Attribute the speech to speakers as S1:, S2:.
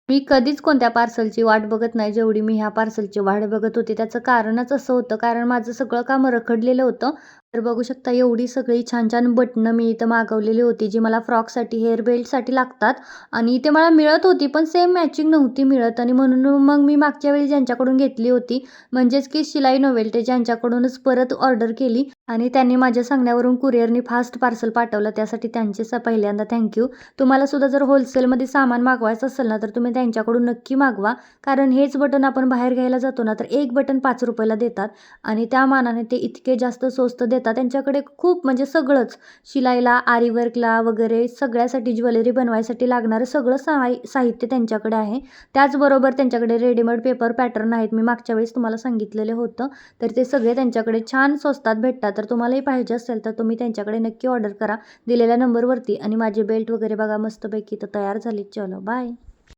S1: मी कधीच कोणत्या पार्सलची वाट बघत नाही, जेवढी मी ह्या पार्सलची वाट बघत होते. त्याचं कारणच असं होतं, कारण माझं सगळं काम रखडलेलं होतं. तर बघू शकता एवढी सगळी छान-छान बटणं मी इथं मागवलेली होती, जी मला फ्रॉकसाठी, हेअर बेल्टसाठी लागतात आणि ते मला मिळत होती, पण सेम मॅचिंग नव्हती मिळत आणि म्हणून मग मी मागच्या वेळी ज्यांच्याकडून घेतली होती, म्हणजेच की शिलाई नोवेल्टी ज्यांच्याकडूनच परत ऑर्डर केली आणि त्यांनी माझ्या सांगण्यावरून कुरिअरनी फास्ट पार्सल पाठवलं. त्यासाठी त्यांचे पहिल्यांदा थँक तुम्हाला सुद्धा जर होलसेलमध्ये सामान मागवायचं असेल ना, तर तुम्ही त्यांच्याकडून नक्की मागवा. कारण हेच बटन आपण बाहेर घ्यायला जातो ना, तर एक बटन ₹5 देतात आणि त्या मानाने ते इतके जास्त स्वस्त देतात. त्यांच्याकडे खूप म्हणजे सगळंच शिलाईला, आरी वर्कला वगैरे सगळ्यासाठी ज्वेलरी बनवायसाठी लागणारं सगळं साहित्य त्यांच्याकडे आहे. त्याचबरोबर त्यांच्याकडे रेडीमेड पेपर पॅटर्न आहेत. मी मागच्या वेळेस तुम्हाला सांगितलेलं होतं. तर ते सगळे त्यांच्याकडे छान स्वस्तात भेटतात. तर तुम्हालाही पाहिजे असेल तर तुम्ही त्यांच्याकडे नक्की ऑर्डर करा दिलेल्या नंबरवरती आणि माझी बेल्ट वगैरे बघा मस्तपैकी इथं तयार झाली. चलो बाय.